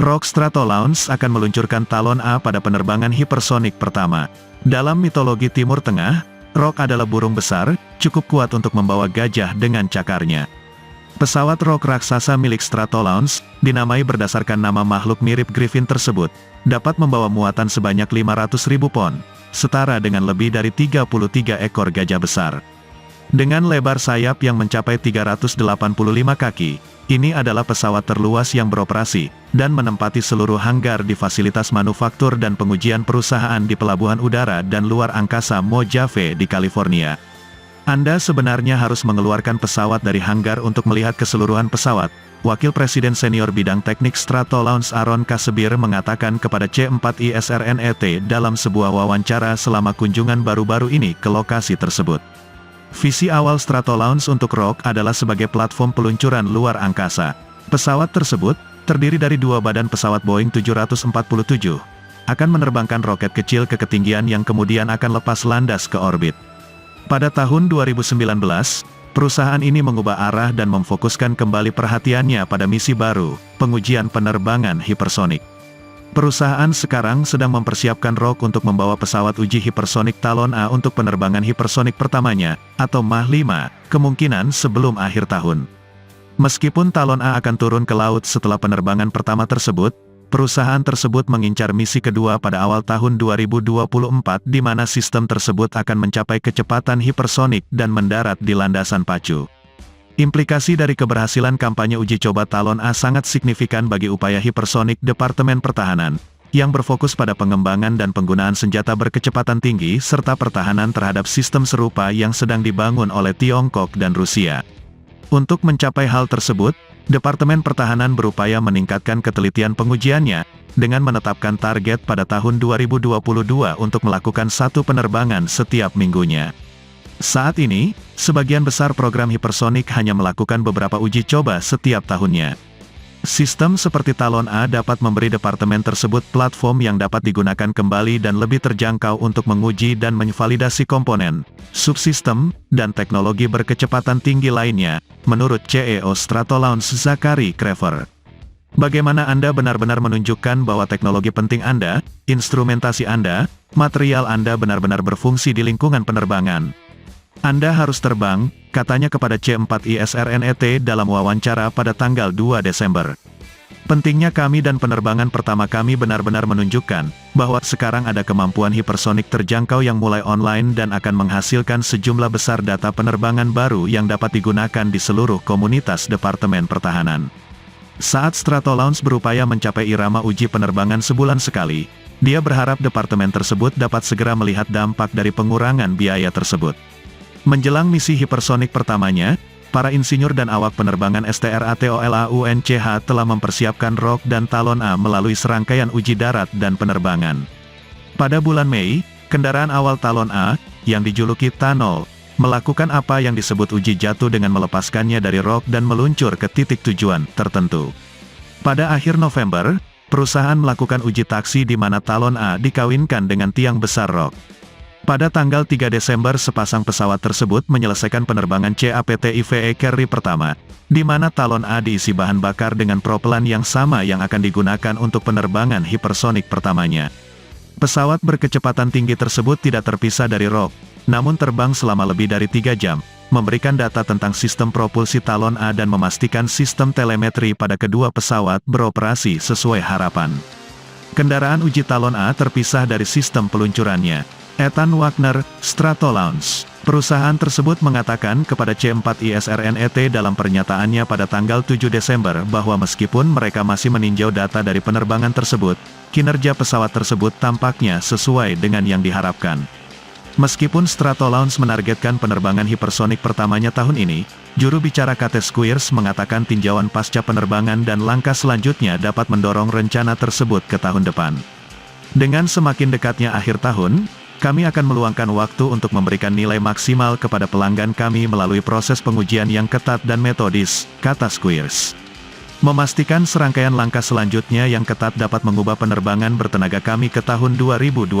Rock Stratolaunch akan meluncurkan Talon A pada penerbangan hipersonik pertama. Dalam mitologi Timur Tengah, Rock adalah burung besar, cukup kuat untuk membawa gajah dengan cakarnya. Pesawat Rock raksasa milik Stratolaunch, dinamai berdasarkan nama makhluk mirip Griffin tersebut, dapat membawa muatan sebanyak 500.000 pon, setara dengan lebih dari 33 ekor gajah besar. Dengan lebar sayap yang mencapai 385 kaki, ini adalah pesawat terluas yang beroperasi, dan menempati seluruh hanggar di fasilitas manufaktur dan pengujian perusahaan di Pelabuhan Udara dan Luar Angkasa Mojave di California. Anda sebenarnya harus mengeluarkan pesawat dari hanggar untuk melihat keseluruhan pesawat. Wakil Presiden Senior Bidang Teknik Stratolaunch Aaron Kasebir mengatakan kepada C4ISRNET dalam sebuah wawancara selama kunjungan baru-baru ini ke lokasi tersebut. Visi awal Stratolaunch untuk Rock adalah sebagai platform peluncuran luar angkasa. Pesawat tersebut, terdiri dari dua badan pesawat Boeing 747, akan menerbangkan roket kecil ke ketinggian yang kemudian akan lepas landas ke orbit. Pada tahun 2019, perusahaan ini mengubah arah dan memfokuskan kembali perhatiannya pada misi baru, pengujian penerbangan hipersonik. Perusahaan sekarang sedang mempersiapkan Rock untuk membawa pesawat uji hipersonik Talon A untuk penerbangan hipersonik pertamanya, atau Mach 5, kemungkinan sebelum akhir tahun. Meskipun Talon A akan turun ke laut setelah penerbangan pertama tersebut, perusahaan tersebut mengincar misi kedua pada awal tahun 2024 di mana sistem tersebut akan mencapai kecepatan hipersonik dan mendarat di landasan pacu. Implikasi dari keberhasilan kampanye uji coba Talon A sangat signifikan bagi upaya hipersonik Departemen Pertahanan, yang berfokus pada pengembangan dan penggunaan senjata berkecepatan tinggi serta pertahanan terhadap sistem serupa yang sedang dibangun oleh Tiongkok dan Rusia. Untuk mencapai hal tersebut, Departemen Pertahanan berupaya meningkatkan ketelitian pengujiannya, dengan menetapkan target pada tahun 2022 untuk melakukan satu penerbangan setiap minggunya. Saat ini, sebagian besar program hipersonik hanya melakukan beberapa uji coba setiap tahunnya. Sistem seperti Talon A dapat memberi departemen tersebut platform yang dapat digunakan kembali dan lebih terjangkau untuk menguji dan menvalidasi komponen, subsistem, dan teknologi berkecepatan tinggi lainnya, menurut CEO Stratolaunch Zachary Crever. Bagaimana Anda benar-benar menunjukkan bahwa teknologi penting Anda, instrumentasi Anda, material Anda benar-benar berfungsi di lingkungan penerbangan? Anda harus terbang, katanya kepada C4ISRNET dalam wawancara pada tanggal 2 Desember. Pentingnya kami dan penerbangan pertama kami benar-benar menunjukkan, bahwa sekarang ada kemampuan hipersonik terjangkau yang mulai online dan akan menghasilkan sejumlah besar data penerbangan baru yang dapat digunakan di seluruh komunitas Departemen Pertahanan. Saat Stratolaunch berupaya mencapai irama uji penerbangan sebulan sekali, dia berharap departemen tersebut dapat segera melihat dampak dari pengurangan biaya tersebut. Menjelang misi hipersonik pertamanya, para insinyur dan awak penerbangan STRATOLAUNCH telah mempersiapkan Rock dan Talon A melalui serangkaian uji darat dan penerbangan. Pada bulan Mei, kendaraan awal Talon A, yang dijuluki T-0, melakukan apa yang disebut uji jatuh dengan melepaskannya dari Rock dan meluncur ke titik tujuan tertentu. Pada akhir November, perusahaan melakukan uji taksi di mana Talon A dikawinkan dengan tiang besar Rock. Pada tanggal 3 Desember sepasang pesawat tersebut menyelesaikan penerbangan CAPTIVE Carry pertama, di mana Talon A diisi bahan bakar dengan propelan yang sama yang akan digunakan untuk penerbangan hipersonik pertamanya. Pesawat berkecepatan tinggi tersebut tidak terpisah dari Rock, namun terbang selama lebih dari 3 jam, memberikan data tentang sistem propulsi Talon A dan memastikan sistem telemetri pada kedua pesawat beroperasi sesuai harapan. Kendaraan uji Talon A terpisah dari sistem peluncurannya. Ethan Wagner, Stratolaunch. Perusahaan tersebut mengatakan kepada C4ISRNET dalam pernyataannya pada tanggal 7 Desember bahwa meskipun mereka masih meninjau data dari penerbangan tersebut, kinerja pesawat tersebut tampaknya sesuai dengan yang diharapkan. Meskipun Stratolaunch menargetkan penerbangan hipersonik pertamanya tahun ini, juru bicara KT Squires mengatakan tinjauan pasca penerbangan dan langkah selanjutnya dapat mendorong rencana tersebut ke tahun depan. Dengan semakin dekatnya akhir tahun, kami akan meluangkan waktu untuk memberikan nilai maksimal kepada pelanggan kami melalui proses pengujian yang ketat dan metodis, kata Squires. Memastikan serangkaian langkah selanjutnya yang ketat dapat mengubah penerbangan bertenaga kami ke tahun 2024.